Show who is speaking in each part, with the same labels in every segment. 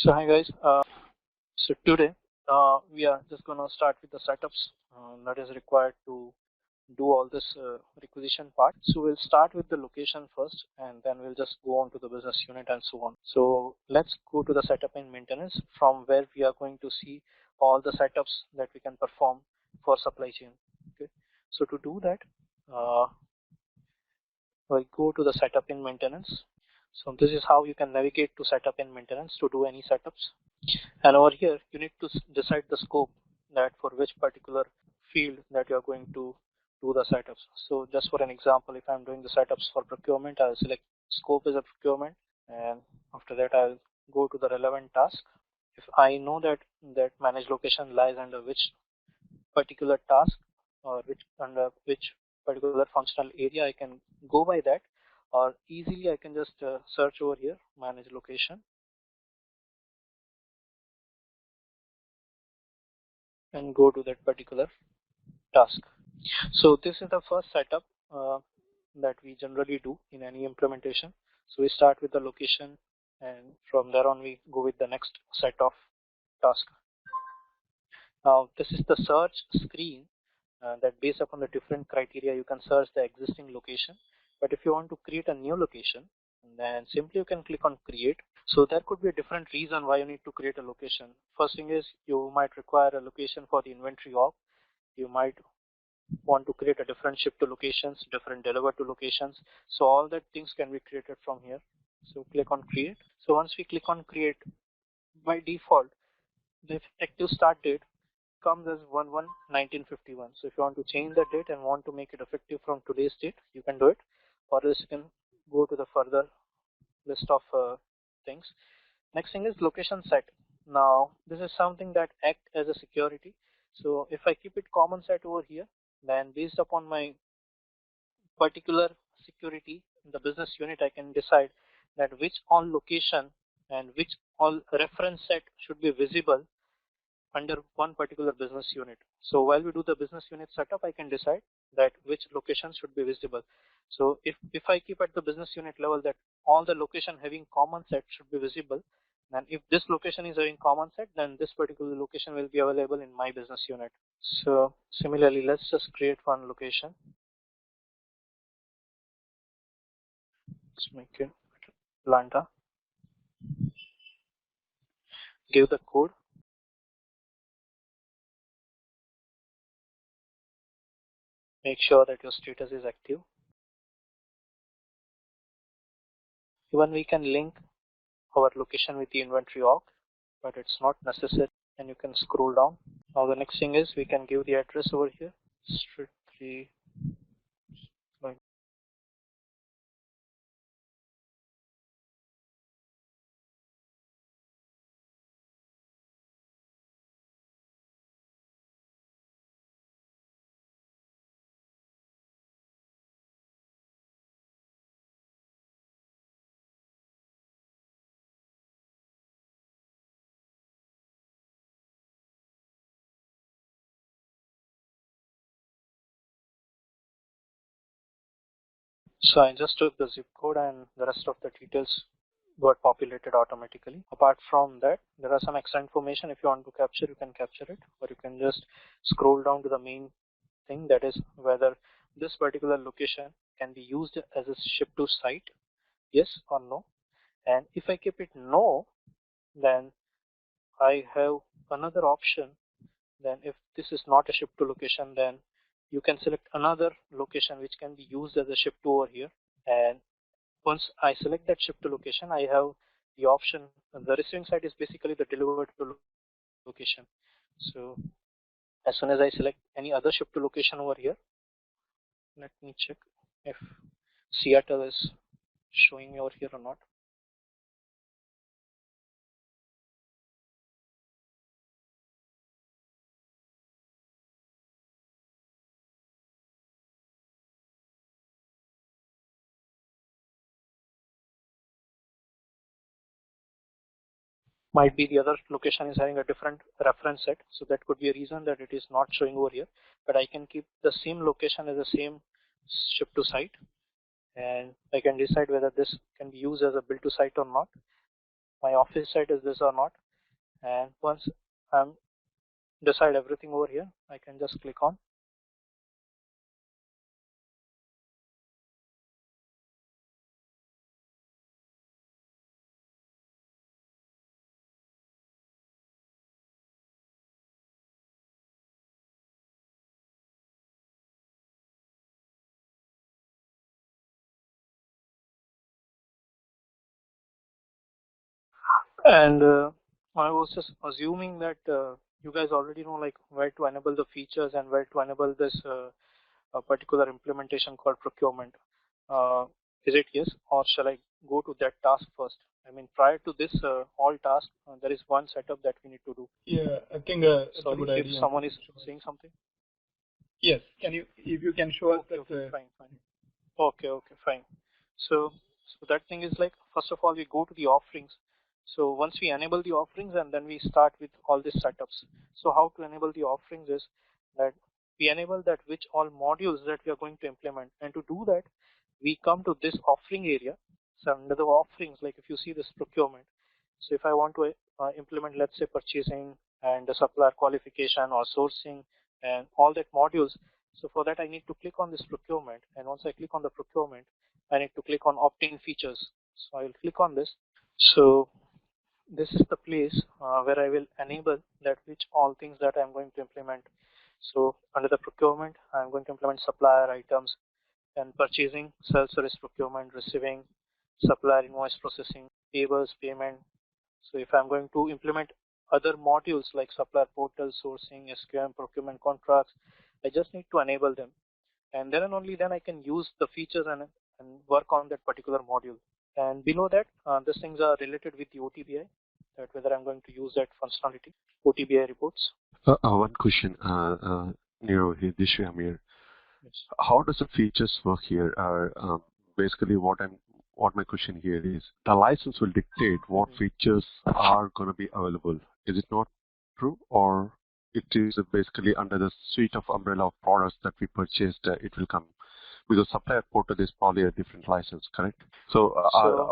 Speaker 1: So hi guys, so today we are just gonna start with the setups that is required to do all this requisition part. So we'll start with the location first and then we'll just go on to the business unit and so on. So let's go to the setup and maintenance from where we are going to see all the setups that we can perform for supply chain. Okay. So to do that, uh, we'll go to the setup and maintenance. So this is how you can navigate to setup and maintenance to do any setups. And over here, you need to decide the scope that for which particular field that you're going to do the setups. So just for an example, if I'm doing the setups for procurement, I'll select scope as a procurement. And after that, I'll go to the relevant task. If I know that managed location lies under which particular task or which under which particular functional area, I can go by that, or easily I can just search over here, manage location, and go to that particular task. So this is the first setup that we generally do in any implementation. So we start with the location, and from there on we go with the next set of tasks. Now this is the search screen that based upon the different criteria you can search the existing location. But if you want to create a new location, then simply you can click on create. So there could be a different reason why you need to create a location. First thing is you might require a location for the inventory org. You might want to create a different ship to locations, different deliver to locations. So all that things can be created from here. So click on create. So once we click on create, by default, the effective start date comes as 1/1/1951. So if you want to change the date and want to make it effective from today's date, you can do it, or else you can go to the further list of things. Next thing is location set. Now this is something that act as a security. So if I keep it common set over here, then based upon my particular security in the business unit, I can decide that which all location and which all reference set should be visible under one particular business unit. So while we do the business unit setup, I can decide that which location should be visible. So if I keep at the business unit level that all the location having common set should be visible, and if this location is having common set, then this particular location will be available in my business unit. So similarly, let's just create one location. Let's make it Atlanta. Give the code. Make sure that your status is active. Even we can link our location with the inventory org, but it's not necessary, and you can scroll down. Now the next thing is we can give the address over here, street 3. So I just took the zip code and the rest of the details got populated automatically. Apart from that, there are some extra information. If you want to capture, you can capture it, or you can just scroll down to the main thing, that is whether this particular location can be used as a ship to site, yes or no. And if I keep it no, then I have another option. Then if this is not a ship to location, then you can select another location which can be used as a ship to over here. And once I select that ship to location, I have the option. The receiving site is basically the delivered to location. So as soon as I select any other ship to location over here, let me check if Seattle is showing me over here or not. Might be the other location is having a different reference set, so that could be a reason that it is not showing over here. But I can keep the same location as the same ship to site, and I can decide whether this can be used as a build to site or not. my office site is this or not. And once I'm decide everything over here, I can just click on. And I was just assuming that you guys already know like where to enable the features and where to enable this a particular implementation called procurement. Uh, is it yes, or shall I go to that task first? I mean, prior to this all task, there is one setup that we need to do.
Speaker 2: Yeah, I think it's a
Speaker 1: Sorry,
Speaker 2: good
Speaker 1: if
Speaker 2: idea.
Speaker 1: someone is saying something.
Speaker 2: Yes, if you can show us
Speaker 1: Okay,
Speaker 2: that.
Speaker 1: okay, fine, fine. Okay, fine. So that thing is like, first of all, we go to the offerings. So once we enable the offerings, and then we start with all these setups. So how to enable the offerings is that we enable that which all modules that we are going to implement. And to do that, we come to this offering area. So under the offerings, like if you see this procurement. So if I want to implement, let's say, purchasing and the supplier qualification or sourcing and all that modules. So for that, I need to click on this procurement. And once I click on the procurement, I need to click on opt-in features. So I will click on this. So this is the place where I will enable that which all things that I'm going to implement. So under the procurement, I'm going to implement supplier items and purchasing, self-service procurement, receiving, supplier invoice processing, payables, payment. So if I'm going to implement other modules like supplier portal, sourcing, SQM, procurement contracts, I just need to enable them. And then and only then I can use the features and work on that particular module. And below that, these things are related with the OTBI, that whether I'm going to use that functionality, OTBI reports.
Speaker 3: One question, Nero, here, Dishu Amir.
Speaker 1: Yes.
Speaker 3: How does the features work here? Basically, what my question here is, the license will dictate what features are going to be available. Is it not true, or it is basically under the suite of umbrella of products that we purchased, it will come? Because supplier portal is probably a different license, correct? So,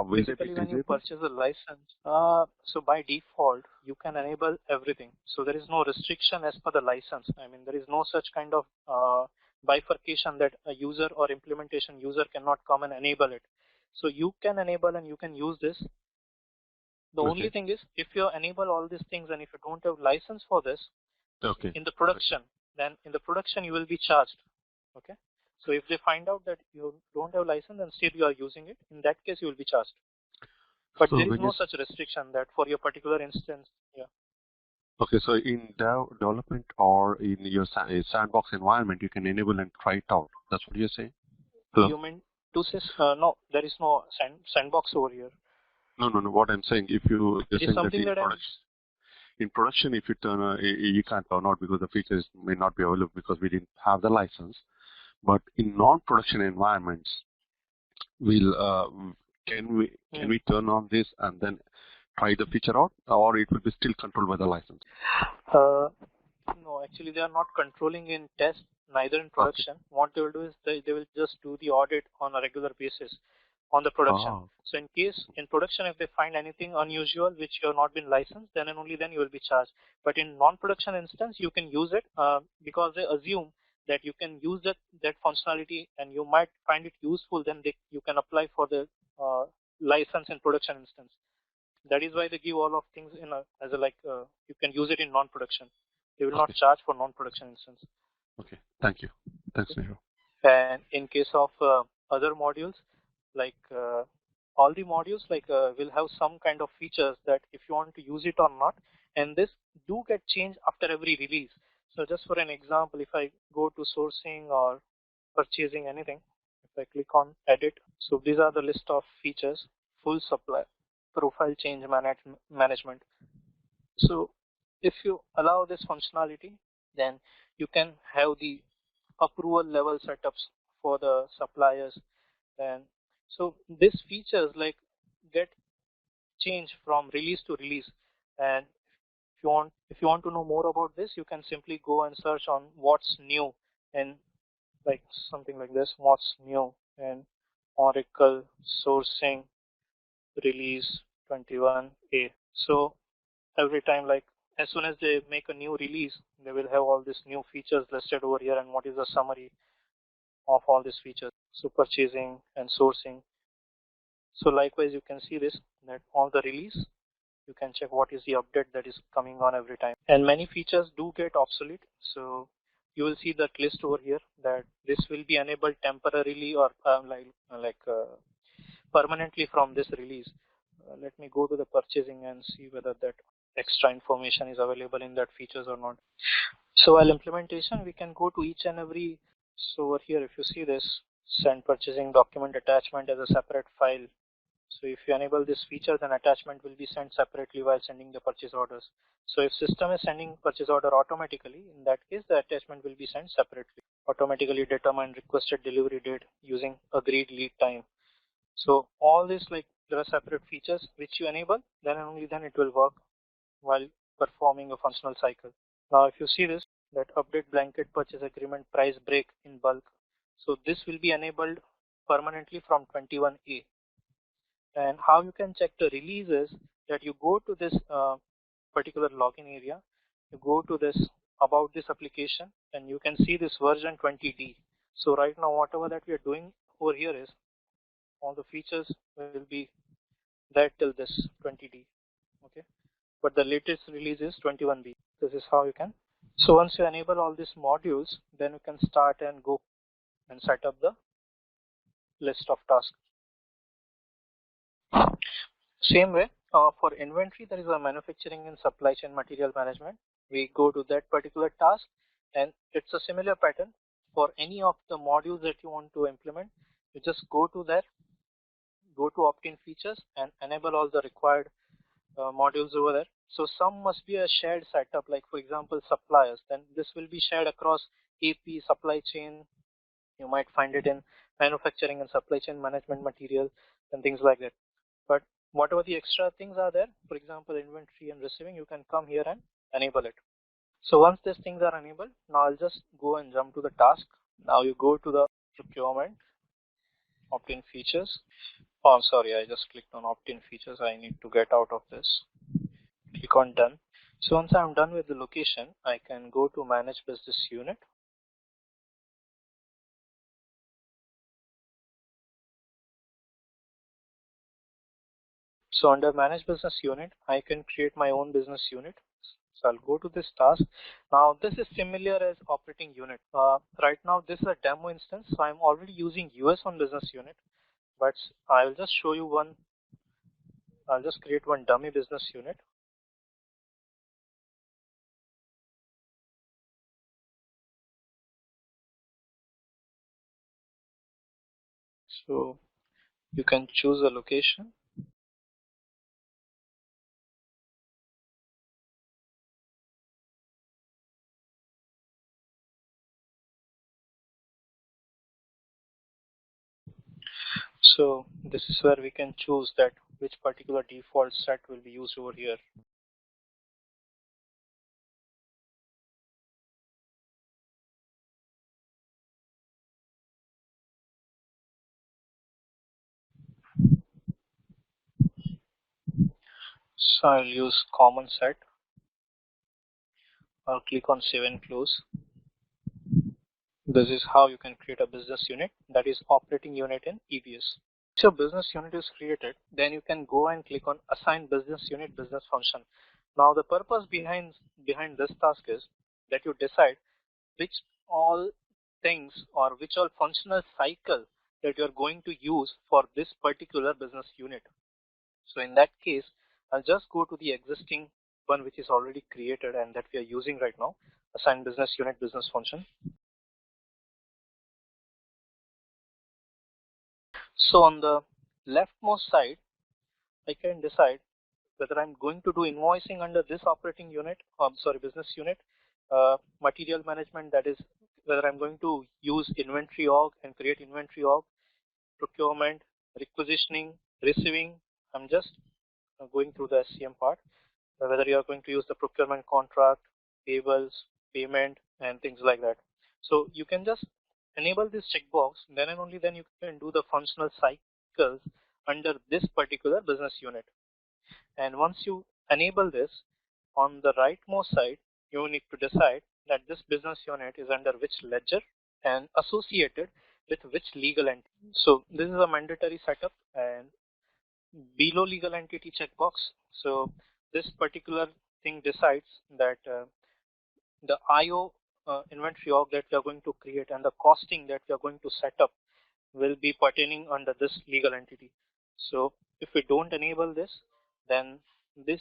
Speaker 3: will they
Speaker 1: Basically,
Speaker 3: be
Speaker 1: when you
Speaker 3: disabled?
Speaker 1: purchase a license, so by default, you can enable everything. So there is no restriction as per the license. I mean, there is no such kind of bifurcation that a user or implementation user cannot come and enable it. So you can enable and you can use this. The only thing is, if you enable all these things and if you don't have license for this, in the production, then in the production you will be charged. Okay. So if they find out that you don't have license and still you are using it, in that case you will be charged. But
Speaker 3: So
Speaker 1: there is
Speaker 3: when
Speaker 1: no such restriction that for your particular instance. Yeah.
Speaker 3: Okay, so in development or in your sandbox environment, you can enable and try it out. That's what you're saying? Hello?
Speaker 1: You mean to say no? There is no sandbox over here.
Speaker 3: No. What I'm saying, if you're
Speaker 1: It is
Speaker 3: saying that
Speaker 1: something that
Speaker 3: in production, if you turn, you can't turn out because the features may not be available because we didn't have the license. But in non-production environments, we'll can we turn on this and then try the feature out, or it will be still controlled by the license?
Speaker 1: No, actually they are not controlling in test, neither in production. Okay. What they will do is they will just do the audit on a regular basis on the production. Oh. So in case in production, if they find anything unusual which you have not been licensed, then and only then you will be charged. But in non-production instance, you can use it because they assume that you can use that functionality and you might find it useful. Then you can apply for the license in production instance. That is why they give all of things in as a you can use it in non-production. They will not charge for non-production instance.
Speaker 3: Okay, thank you. Thanks, Nero.
Speaker 1: And in case of other modules, like all the modules will have some kind of features that if you want to use it or not, and this do get changed after every release. So just for an example, if I go to sourcing or purchasing anything, if I click on edit, so these are the list of features: full supply, profile change management. So if you allow this functionality, then you can have the approval level setups for the suppliers. And so these features get changed from release to release. And if you want to know more about this, you can simply go and search on what's new and like something like this, what's new and Oracle sourcing release 21A. So every time, like as soon as they make a new release, they will have all these new features listed over here, and what is the summary of all these features. So purchasing and sourcing. So likewise, you can see this, that on the release, you can check what is the update that is coming on every time. And many features do get obsolete. So you will see that list over here that this will be enabled temporarily or permanently from this release. Let me go to the purchasing and see whether that extra information is available in that features or not. So while implementation, we can go to each and every. So over here, if you see this, send purchasing document attachment as a separate file. So if you enable this feature, then attachment will be sent separately while sending the purchase orders. So if system is sending purchase order automatically, in that case, the attachment will be sent separately. Automatically determine requested delivery date using agreed lead time. So all this, like there are separate features which you enable, then and only then it will work while performing a functional cycle. Now if you see this, that update blanket purchase agreement price break in bulk. So this will be enabled permanently from 21A. And how you can check the release is that you go to this particular login area, you go to this about this application, and you can see this version 20D. So right now, whatever that we are doing over here is all the features will be there till this 20D. Okay, but the latest release is 21B. This is how you can. So once you enable all these modules, then you can start and go and set up the list of tasks. Same way, for inventory, there is a manufacturing and supply chain material management. We go to that particular task, and it's a similar pattern for any of the modules that you want to implement. You just go to there, go to opt-in features, and enable all the required modules over there. So some must be a shared setup, like for example, suppliers. Then this will be shared across AP, supply chain. You might find it in manufacturing and supply chain management material and things like that. But whatever the extra things are there, for example, inventory and receiving, you can come here and enable it. So once these things are enabled, now I'll just go and jump to the task. Now you go to the procurement, opt-in features. Oh, I'm sorry, I just clicked on opt-in features. I need to get out of this. Click on done. So once I'm done with the location, I can go to manage business unit. So under manage business unit, I can create my own business unit. So I'll go to this task. Now this is similar as operating unit. Right now this is a demo instance, so I'm already using US on business unit, but I'll just show you one. I'll just create one dummy business unit. So you can choose a location. So this is where we can choose that which particular default set will be used over here. So I'll use common set. I'll click on save and close. This is how you can create a business unit, that is operating unit in EBS. Once your business unit is created, then you can go and click on assign business unit business function. Now the purpose behind this task is that you decide which all things or which all functional cycle that you're going to use for this particular business unit. So in that case, I'll just go to the existing one which is already created and that we are using right now, assign business unit business function. So on the leftmost side, I can decide whether I'm going to do invoicing under this operating unit, business unit, material management, that is whether I'm going to use inventory org and create inventory org, procurement, requisitioning, receiving. I'm just going through the SCM part, whether you are going to use the procurement contract, payables, payment, and things like that. So you can just enable this checkbox, then and only then you can do the functional cycles under this particular business unit. And once you enable this, on the rightmost side, you need to decide that this business unit is under which ledger and associated with which legal entity. So this is a mandatory setup, and below legal entity checkbox. So this particular thing decides that the IO inventory org that we are going to create and the costing that we are going to set up will be pertaining under this legal entity. So if we don't enable this, then this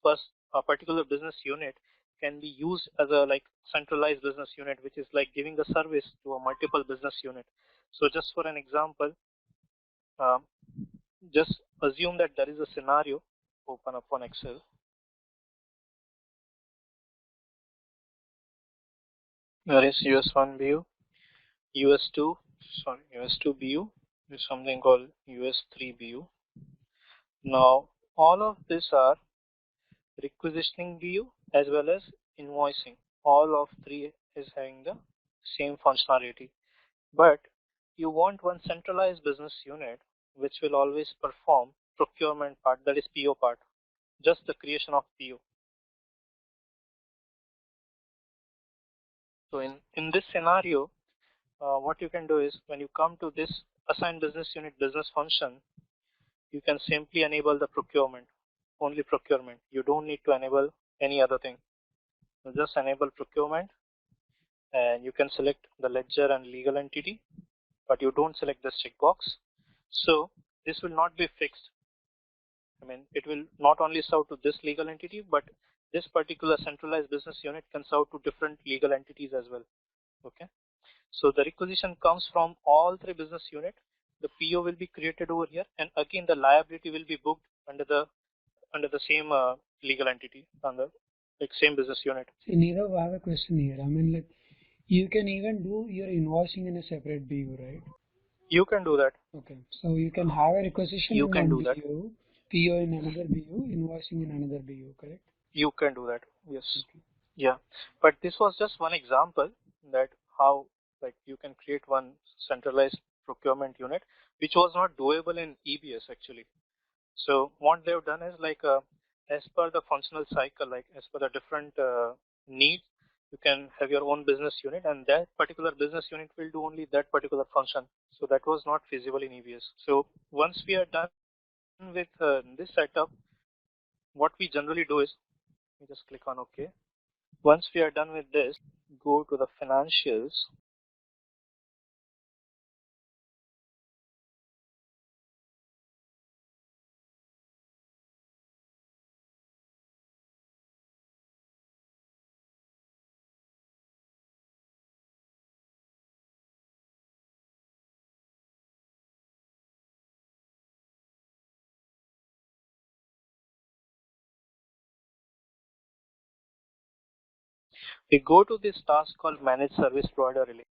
Speaker 1: first particular business unit can be used as a like centralized business unit, which is like giving a service to a multiple business unit. So just for an example, um, just assume that there is a scenario. Open up on Excel. There is US1 BU, US2, sorry, US2 BU, is something called US3 BU. Now, all of these are requisitioning BU as well as invoicing. All of three is having the same functionality. But you want one centralized business unit which will always perform procurement part, that is PO part, just the creation of PO. So in this scenario, what you can do is when you come to this assign business unit business function, you can simply enable the procurement, only procurement. You don't need to enable any other thing. You just enable procurement, and you can select the ledger and legal entity, but you don't select this checkbox. So this will not be fixed. I mean, it will not only serve to this legal entity, but this particular centralized business unit can serve to different legal entities as well. Okay. So the requisition comes from all three business unit. The PO will be created over here, and again the liability will be booked under the same legal entity, under like same business unit.
Speaker 4: So Nirav, I have a question here. I mean, like, you can even do your invoicing in a separate BU, right?
Speaker 1: You can do that.
Speaker 4: Okay. So you can have a requisition
Speaker 1: You
Speaker 4: in
Speaker 1: can
Speaker 4: one
Speaker 1: do that.
Speaker 4: BU, PO in another BU, invoicing in another BU, correct?
Speaker 1: You can do that. Yes.
Speaker 4: Okay.
Speaker 1: Yeah. But this was just one example that how like you can create one centralized procurement unit, which was not doable in EBS actually. So what they've done is like as per the functional cycle, like as per the different needs, you can have your own business unit, and that particular business unit will do only that particular function. So that was not feasible in EBS. So once we are done with this setup, what we generally do is we just click on OK. Once we are done with this, go to the financials. We go to this task called Managed Service Provider Relay.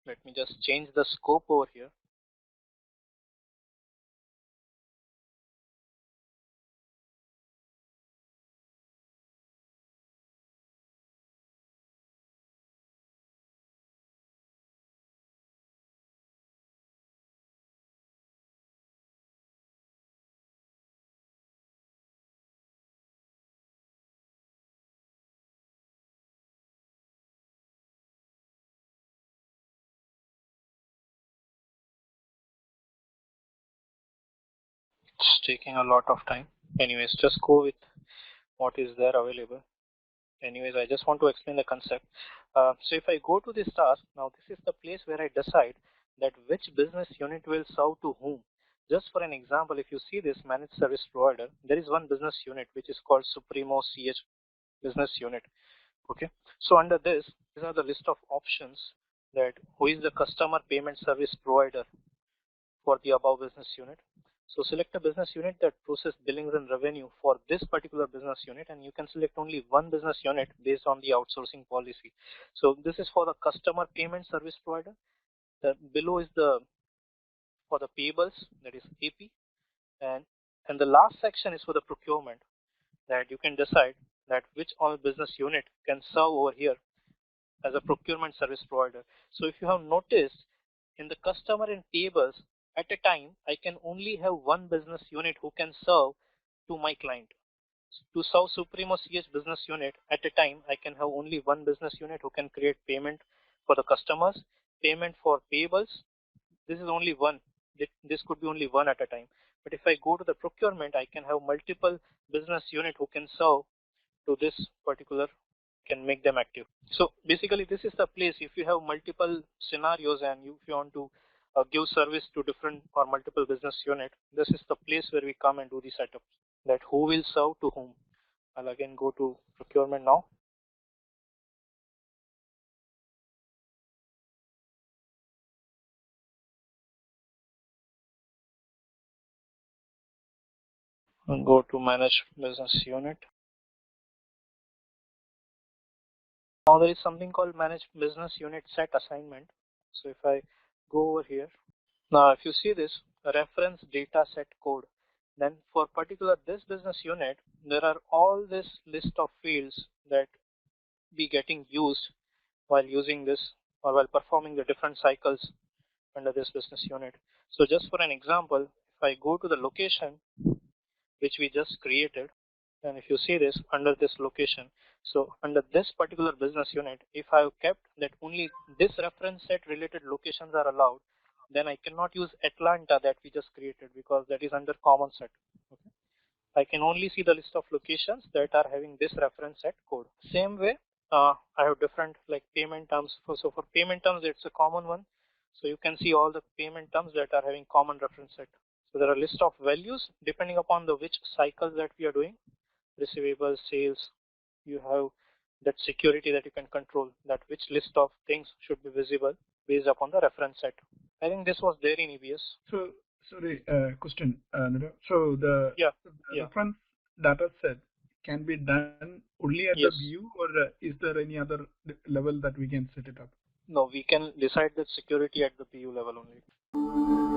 Speaker 1: Let me just change the scope over here. It's taking a lot of time. Anyways, just go with what is there available. Anyways, I just want to explain the concept. So if I go to this task, now this is the place where I decide that which business unit will serve to whom. Just for an example, if you see this managed service provider, there is one business unit which is called Supremo CH business unit. Okay. So under this, these are the list of options that who is the customer payment service provider for the above business unit. So select a business unit that process billings and revenue for this particular business unit, and you can select only one business unit based on the outsourcing policy. So this is for the customer payment service provider. The below is the for the payables, that is AP, and the last section is for the procurement, that you can decide that which all business unit can serve over here as a procurement service provider. So if you have noticed in the customer and payables, at a time, I can only have one business unit who can serve to my client. To serve Supremo CH business unit at a time, I can have only one business unit who can create payment for the customers, payment for payables. This is only one. This could be only one at a time. But if I go to the procurement, I can have multiple business unit who can serve to this particular, can make them active. So basically, this is the place. If you have multiple scenarios and if you want to give service to different or multiple business unit, this is the place where we come and do the setup. That who will serve to whom. I'll again go to procurement now. And go to manage business unit. Now there is something called manage business unit set assignment. So if I go over here, now if you see this reference data set code, then for particular this business unit, there are all this list of fields that be getting used while using this or while performing the different cycles under this business unit. So just for an example, if I go to the location which we just created, and if you see this under this location, so under this particular business unit, if I have kept that only this reference set related locations are allowed, then I cannot use Atlanta that we just created because that is under common set. Okay. I can only see the list of locations that are having this reference set code. Same way, I have different like payment terms. So for payment terms, it's a common one. So you can see all the payment terms that are having common reference set. So there are a list of values depending upon the which cycles that we are doing, receivables, sales. You have that security that you can control, that which list of things should be visible based upon the reference set. I think this was there in EBS.
Speaker 2: So, sorry, question. So the reference data set can be done only at the view, or is there any other level that we can set it up?
Speaker 1: No, we can decide that security at the PU level only.